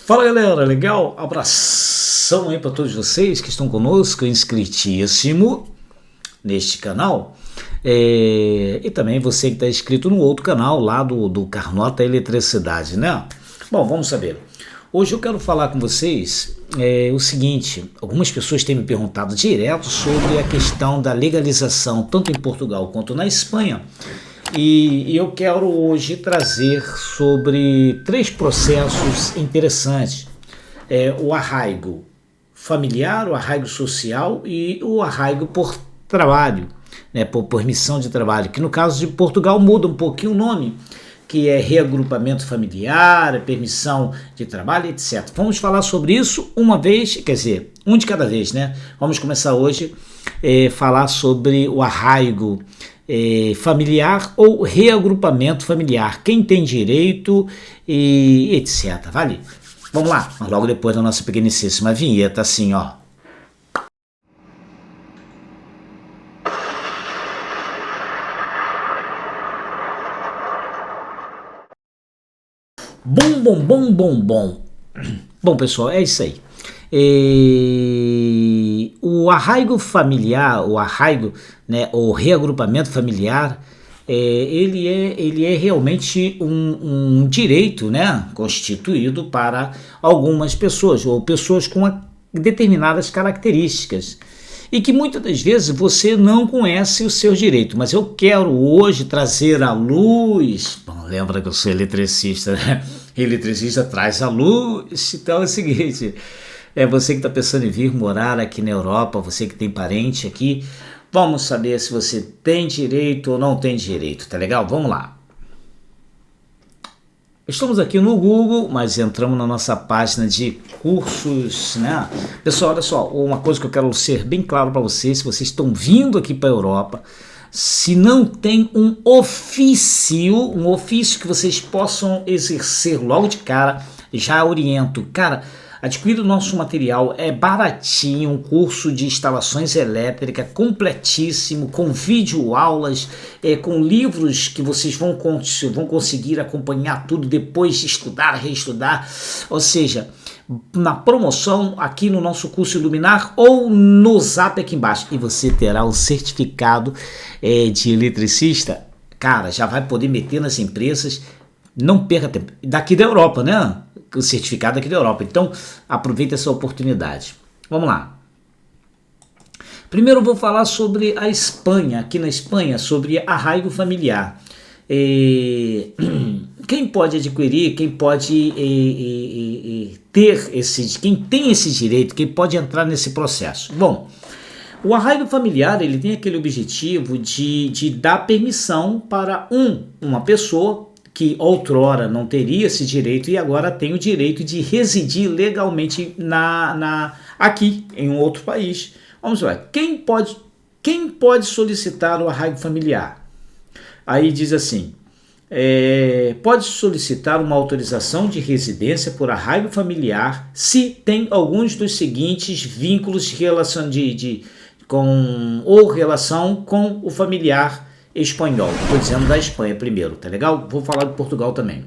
Fala galera, legal? Abração aí para todos vocês que estão conosco, inscritíssimo neste canal. E também você que está inscrito no outro canal lá do Carnota Eletricidade, né? Bom, vamos saber. Hoje eu quero falar com vocês o seguinte: algumas pessoas têm me perguntado direto sobre a questão da legalização, tanto em Portugal quanto na Espanha. E eu quero hoje trazer sobre 3 processos interessantes. O arraigo familiar, o arraigo social e o arraigo por trabalho, né, por permissão de trabalho, que no caso de Portugal muda um pouquinho o nome, que é reagrupamento familiar, permissão de trabalho, etc. Vamos falar sobre isso uma vez, quer dizer, um de cada vez, né? Vamos começar hoje falar sobre o arraigo familiar ou reagrupamento familiar, quem tem direito e etc. Vale? Vamos lá, mas logo depois da nossa pequenicíssima vinheta, assim, ó. Bom. Bom, pessoal, é isso aí. O arraigo familiar, o arraigo, né, o reagrupamento familiar, ele é realmente um direito, né, constituído para algumas pessoas, ou pessoas com determinadas características, e que muitas das vezes você não conhece os seus direitos, mas eu quero hoje trazer à luz. Bom, lembra que eu sou eletricista, né? Eletricista traz à luz. Então é o seguinte: você que está pensando em vir morar aqui na Europa, você que tem parente aqui, vamos saber se você tem direito ou não tem direito, tá legal? Vamos lá. Estamos aqui no Google, mas entramos na nossa página de cursos, né? Pessoal, olha só, uma coisa que eu quero ser bem claro para vocês: se vocês estão vindo aqui para a Europa, se não tem um ofício que vocês possam exercer logo de cara, já oriento. Cara, adquira o nosso material, é baratinho, um curso de instalações elétricas completíssimo, com videoaulas, com livros que vocês vão conseguir acompanhar tudo depois, estudar, reestudar. Ou seja, na promoção aqui no nosso curso Iluminar ou no zap aqui embaixo. E você terá um certificado de eletricista. Cara, já vai poder meter nas empresas, não perca tempo. Daqui da Europa, né? O certificado aqui da Europa. Então, aproveita essa oportunidade. Vamos lá. Primeiro eu vou falar sobre a Espanha. Aqui na Espanha, sobre arraigo familiar. Quem pode adquirir, quem pode quem tem esse direito, quem pode entrar nesse processo? Bom, o arraigo familiar, ele tem aquele objetivo de dar permissão para uma pessoa que outrora não teria esse direito e agora tem o direito de residir legalmente aqui, em um outro país. Vamos lá, quem pode solicitar o arraigo familiar? Aí diz assim: pode solicitar uma autorização de residência por arraigo familiar se tem alguns dos seguintes vínculos de relação relação com o familiar espanhol. Estou dizendo da Espanha primeiro, tá legal? Vou falar de Portugal também.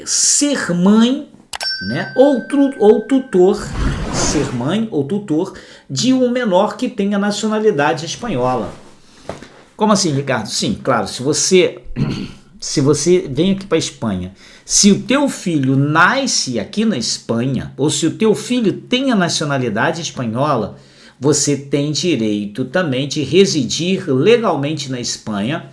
Ser mãe, né, ou tutor, ser mãe ou tutor de um menor que tenha nacionalidade espanhola. Como assim, Ricardo? Sim, claro, se você vem aqui para a Espanha, se o teu filho nasce aqui na Espanha, ou se o teu filho tem a nacionalidade espanhola, você tem direito também de residir legalmente na Espanha.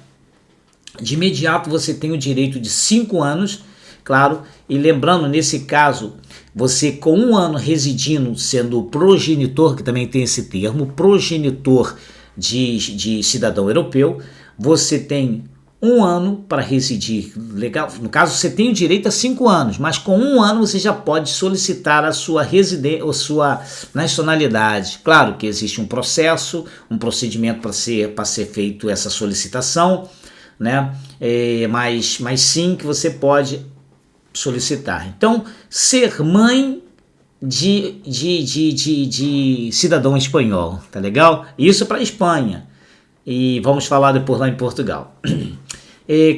De imediato você tem o direito de 5 anos, claro, e lembrando, nesse caso, você com 1 ano residindo, sendo progenitor, que também tem esse termo, progenitor de cidadão europeu, você tem 1 ano para residir legal. No caso, você tem o direito a 5 anos, mas com 1 ano você já pode solicitar a sua residência ou sua nacionalidade. Claro que existe um procedimento para ser feito essa solicitação, né? Mas sim que você pode solicitar. Então, ser mãe de cidadão espanhol, tá legal? Isso para a Espanha. E vamos falar depois lá em Portugal.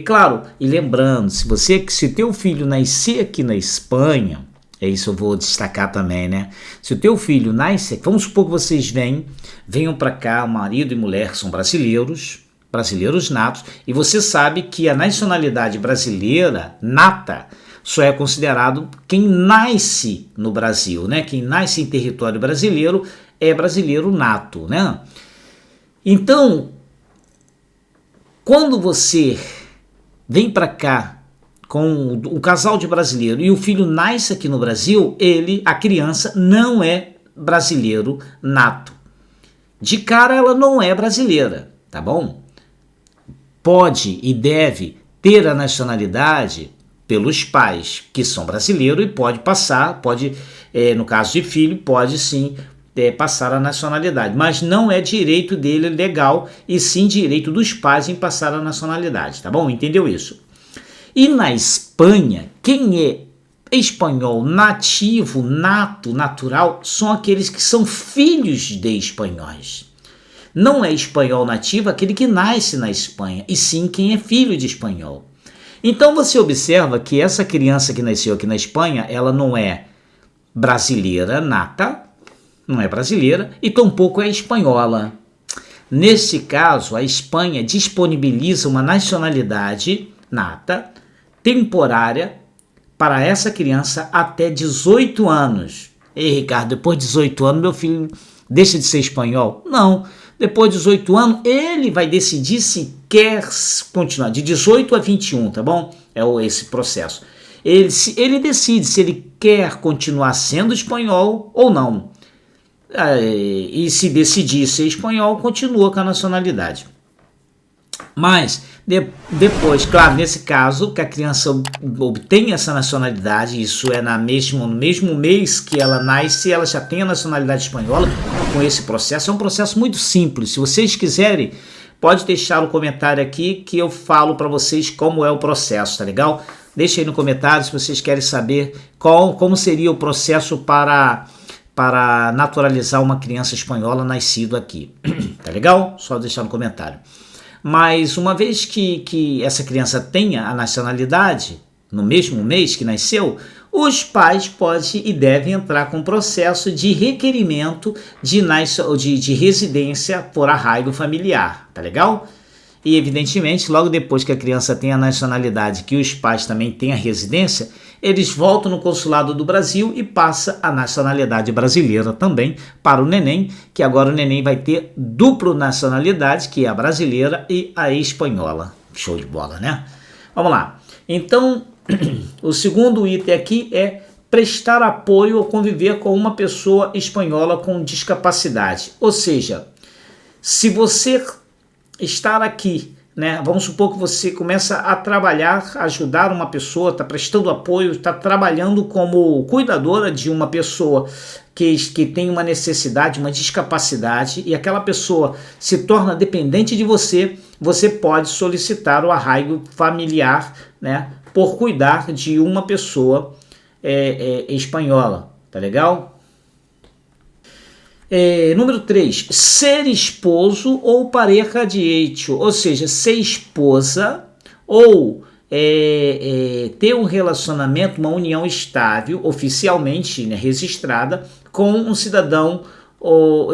Claro, e lembrando, se teu filho nascer aqui na Espanha, isso eu vou destacar também, né? Se o teu filho nasce, vamos supor que vocês venham para cá, marido e mulher são brasileiros natos, e você sabe que a nacionalidade brasileira nata só é considerado quem nasce no Brasil, né? Quem nasce em território brasileiro é brasileiro nato, né? Então, quando você vem para cá com o casal de brasileiro e o filho nasce aqui no Brasil, a criança não é brasileiro nato. De cara ela não é brasileira, tá bom? Pode e deve ter a nacionalidade pelos pais que são brasileiros e pode passar, no caso de filho, pode sim passar a nacionalidade, mas não é direito dele legal e sim direito dos pais em passar a nacionalidade, tá bom? Entendeu isso? E na Espanha, quem é espanhol nativo, nato, natural, são aqueles que são filhos de espanhóis. Não é espanhol nativo aquele que nasce na Espanha, e sim quem é filho de espanhol. Então você observa que essa criança que nasceu aqui na Espanha, ela não é brasileira nata, não é brasileira, e tampouco é espanhola. Nesse caso, a Espanha disponibiliza uma nacionalidade nata, temporária, para essa criança até 18 anos. Ei, Ricardo, depois de 18 anos, meu filho deixa de ser espanhol? Não. Depois de 18 anos, ele vai decidir se quer continuar, de 18 a 21, tá bom? Esse processo. Ele decide se ele quer continuar sendo espanhol ou não. E se decidir ser espanhol, continua com a nacionalidade. Mas, depois, claro, nesse caso, que a criança obtém essa nacionalidade, isso é no mesmo mês que ela nasce, ela já tem a nacionalidade espanhola com esse processo. É um processo muito simples. Se vocês quiserem, pode deixar o comentário aqui que eu falo para vocês como é o processo, tá legal? Deixa aí no comentário se vocês querem saber como seria o processo para naturalizar uma criança espanhola nascida aqui. Tá legal? Só deixar no comentário. Mas uma vez que essa criança tenha a nacionalidade, no mesmo mês que nasceu, os pais podem e devem entrar com processo de requerimento de residência por arraigo familiar, tá legal? E evidentemente, logo depois que a criança tem a nacionalidade, que os pais também têm a residência, eles voltam no consulado do Brasil e passa a nacionalidade brasileira também para o neném, que agora o neném vai ter dupla nacionalidade, que é a brasileira e a espanhola. Show de bola, né? Vamos lá. Então, o segundo item aqui é prestar apoio ou conviver com uma pessoa espanhola com discapacidade. Ou seja, se você estar aqui, né? Vamos supor que você começa a trabalhar, ajudar uma pessoa, está prestando apoio, está trabalhando como cuidadora de uma pessoa que tem uma necessidade, uma discapacidade, e aquela pessoa se torna dependente de você, você pode solicitar o arraigo familiar, né? Por cuidar de uma pessoa espanhola, tá legal? Número 3, ser esposo ou pareja de hecho, ou seja, ser esposa ou ter um relacionamento, uma união estável, oficialmente, né, registrada, com um cidadão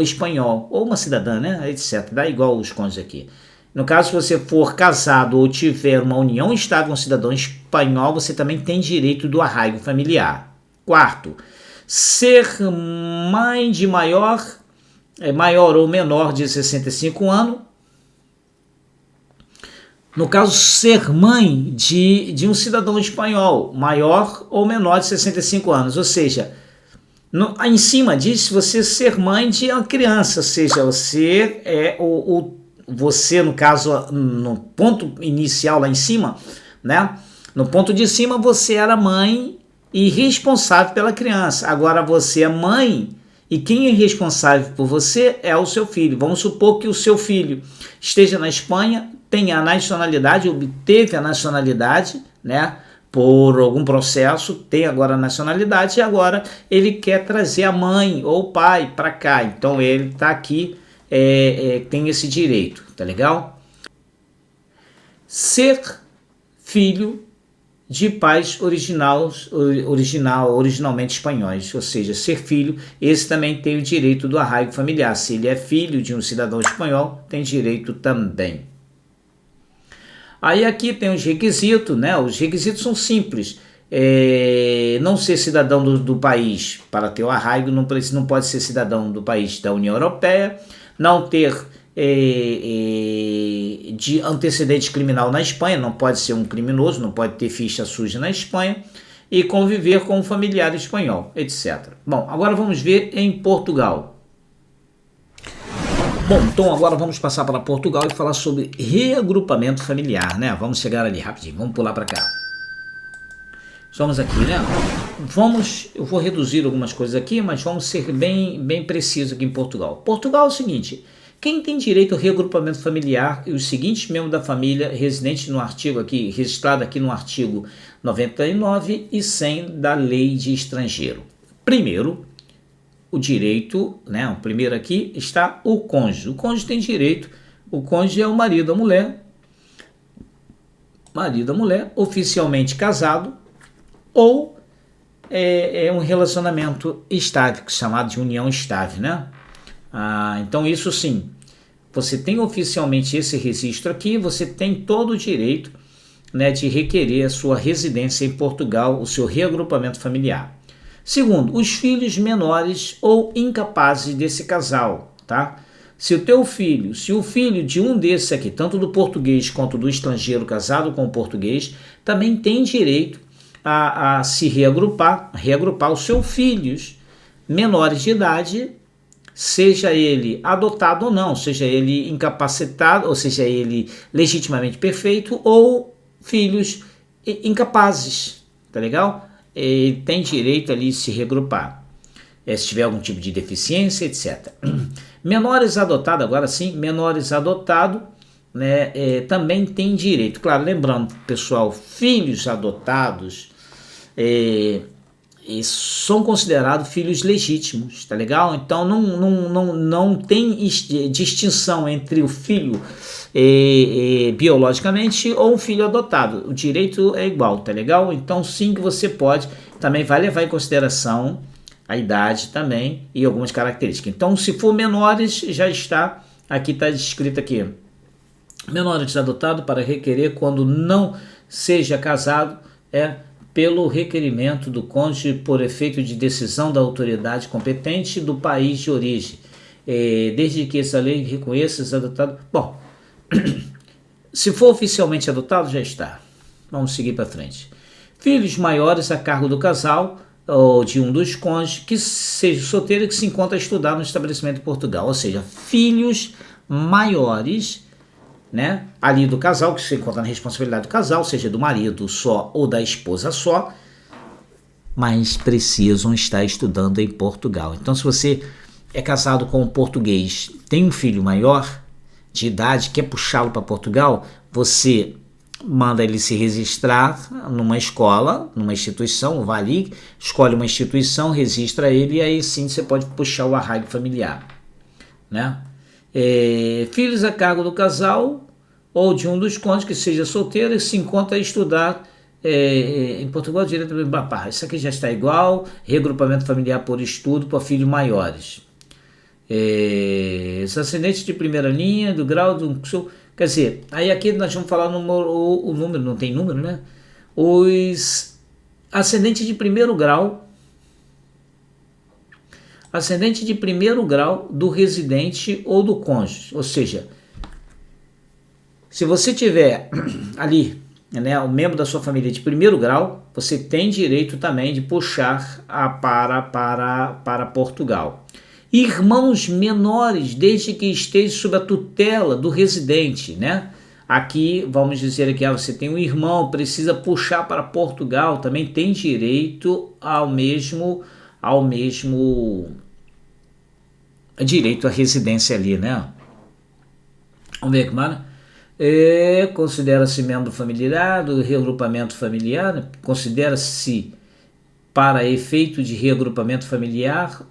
espanhol, ou uma cidadã, né, etc. Dá igual os cônjuges aqui. No caso, se você for casado ou tiver uma união estável com um cidadão espanhol, você também tem direito do arraigo familiar. Quarto, ser mãe de maior ou menor de 65 anos. No caso, ser mãe de um cidadão espanhol, maior ou menor de 65 anos. Ou seja, em cima disso, você ser mãe de uma criança. Ou seja, você você, no caso, no ponto inicial lá em cima, né? No ponto de cima, você era mãe e responsável pela criança. Agora você é mãe e quem é responsável por você é o seu filho. Vamos supor que o seu filho esteja na Espanha, tenha a nacionalidade, obteve a nacionalidade, né, por algum processo, tem agora a nacionalidade e agora ele quer trazer a mãe ou o pai para cá. Então ele está aqui, tem esse direito, tá legal? Ser filho de pais originalmente espanhóis, ou seja, ser filho, esse também tem o direito do arraigo familiar. Se ele é filho de um cidadão espanhol, tem direito também. Aí aqui tem os requisitos, né? Os requisitos são simples. Não ser cidadão do país para ter o arraigo, não pode ser cidadão do país da União Europeia, não ter de antecedente criminal na Espanha, não pode ser um criminoso, não pode ter ficha suja na Espanha, e conviver com um familiar espanhol, etc. Bom, agora vamos ver em Portugal. Bom, então agora vamos passar para Portugal e falar sobre reagrupamento familiar, né? Vamos chegar ali rapidinho, vamos pular para cá. Estamos aqui, né? Eu vou reduzir algumas coisas aqui, mas vamos ser bem precisos aqui em Portugal. Portugal é o seguinte: quem tem direito ao reagrupamento familiar e os seguintes membros da família residentes no artigo aqui, registrado aqui no artigo 99 e 100 da Lei de Estrangeiro. Primeiro, o direito, né? O primeiro aqui está o cônjuge. O cônjuge tem direito, o cônjuge é o marido, a mulher, oficialmente casado, ou é um relacionamento estável, chamado de união estável, né? Então isso sim, você tem oficialmente esse registro aqui, você tem todo o direito, né, de requerer a sua residência em Portugal, o seu reagrupamento familiar. Segundo, os filhos menores ou incapazes desse casal, tá? Se o filho de um desses aqui, tanto do português quanto do estrangeiro casado com o português, também tem direito a se reagrupar os seus filhos menores de idade, seja ele adotado ou não, seja ele incapacitado, ou seja ele legitimamente perfeito, ou filhos incapazes, tá legal? Ele tem direito ali de se reagrupar, se tiver algum tipo de deficiência, etc. Menores adotados, agora sim, né, também tem direito. Claro, lembrando, pessoal, filhos adotados são considerados filhos legítimos, tá legal? Então não tem distinção entre o filho biologicamente ou um filho adotado. O direito é igual, tá legal? Então sim que você pode, também vai levar em consideração a idade também e algumas características. Então se for menores, já está, aqui está escrito aqui, menores adotados para requerer quando não seja casado, pelo requerimento do cônjuge por efeito de decisão da autoridade competente do país de origem, desde que essa lei reconheça os adotados. Bom, se for oficialmente adotado, já está. Vamos seguir para frente. Filhos maiores a cargo do casal ou de um dos cônjuges que seja solteiro e que se encontra a estudar no estabelecimento de Portugal, ou seja, filhos maiores, né, ali do casal, que se encontra na responsabilidade do casal, seja do marido só ou da esposa só, mas precisam estar estudando em Portugal. Então, se você é casado com um português, tem um filho maior de idade, quer puxá-lo para Portugal, você manda ele se registrar numa escola, numa instituição, vai ali, escolhe uma instituição, registra ele e aí sim você pode puxar o arraigo familiar, né? Filhos a cargo do casal ou de um dos cônjuges que seja solteiro e se encontra a estudar em Portugal diretamente. Isso aqui já está igual, regrupamento familiar por estudo para filhos maiores. Os ascendentes de primeira linha, do grau do... Quer dizer, aí aqui nós vamos falar o número, não tem número, né? Os ascendentes de primeiro grau, do residente ou do cônjuge, ou seja, se você tiver ali, né, um membro da sua família de primeiro grau, você tem direito também de puxar para Portugal. Irmãos menores, desde que esteja sob a tutela do residente, né? Aqui, vamos dizer aqui, você tem um irmão, precisa puxar para Portugal, também tem direito ao mesmo direito à residência ali, né? Vamos ver aqui, mano. Considera-se membro familiar do reagrupamento familiar, né? Considera-se para efeito de reagrupamento familiar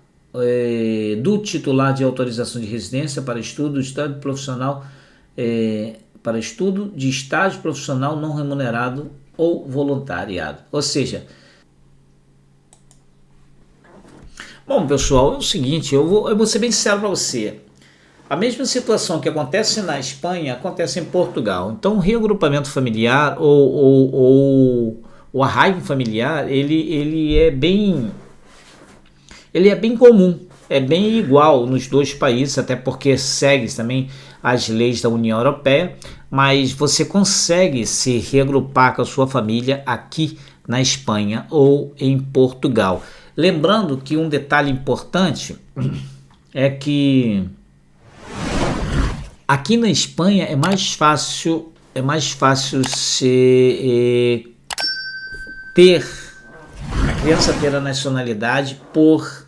do titular de autorização de residência para estudo, estado profissional, para estudo de estágio profissional não remunerado ou voluntariado. Ou seja, bom, pessoal, é o seguinte, eu vou ser bem sincero para você. A mesma situação que acontece na Espanha acontece em Portugal. Então, o reagrupamento familiar ou o arraigo familiar, ele é bem comum, é bem igual nos dois países, até porque segue também as leis da União Europeia, mas você consegue se reagrupar com a sua família aqui na Espanha ou em Portugal. Lembrando que um detalhe importante é que aqui na Espanha é mais fácil ter a criança ter a nacionalidade por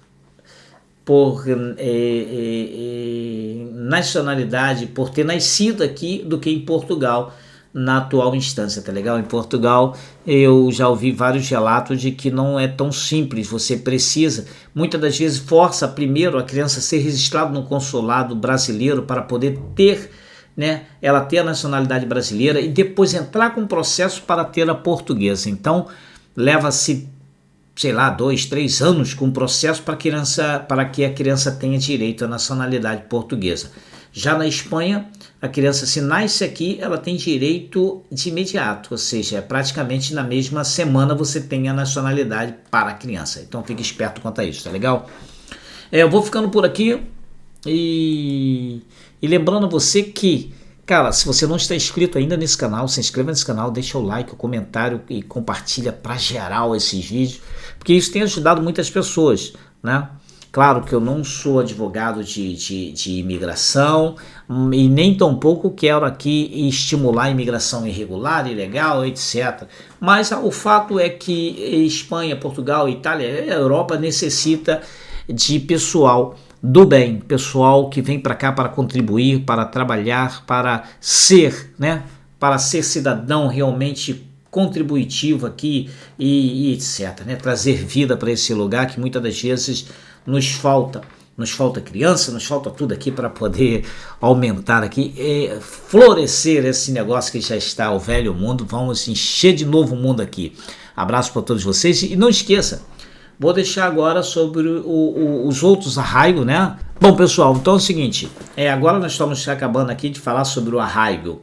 nacionalidade, por ter nascido aqui, do que em Portugal na atual instância, tá legal? Em Portugal eu já ouvi vários relatos de que não é tão simples, você precisa, muitas das vezes força primeiro a criança a ser registrada no consulado brasileiro para poder ter, né, ela ter a nacionalidade brasileira e depois entrar com o processo para ter a portuguesa. Então leva-se, sei lá, 2, 3 anos com o processo para que a criança tenha direito à nacionalidade portuguesa. Já na Espanha, a criança, se nasce aqui, ela tem direito de imediato, ou seja, praticamente na mesma semana você tem a nacionalidade para a criança. Então fique esperto quanto a isso, tá legal? Eu vou ficando por aqui e lembrando a você que, cara, se você não está inscrito ainda nesse canal, se inscreva nesse canal, deixa o like, o comentário e compartilha para geral esses vídeos, porque isso tem ajudado muitas pessoas, né? Claro que eu não sou advogado de imigração e nem tampouco quero aqui estimular a imigração irregular, ilegal, etc. Mas o fato é que Espanha, Portugal, Itália, a Europa necessita de pessoal do bem, pessoal que vem para cá para contribuir, para trabalhar, para ser, né? Para ser cidadão realmente contributivo aqui e etc, né? Trazer vida para esse lugar que muitas das vezes nos falta criança, nos falta tudo aqui para poder aumentar aqui, florescer esse negócio que já está o velho mundo. Vamos encher de novo mundo aqui. Abraço para todos vocês e não esqueça, vou deixar agora sobre os outros arraigos, né? Bom, pessoal, então é o seguinte, agora nós estamos acabando aqui de falar sobre o arraigo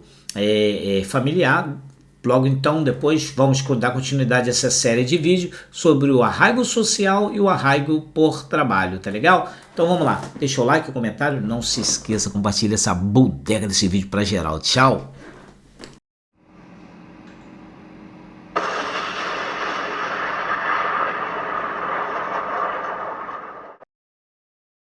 familiar. Logo então, depois vamos dar continuidade a essa série de vídeos sobre o arraigo social e o arraigo por trabalho, tá legal? Então vamos lá, deixa o like, o comentário, não se esqueça, compartilha essa bodega desse vídeo para geral. Tchau!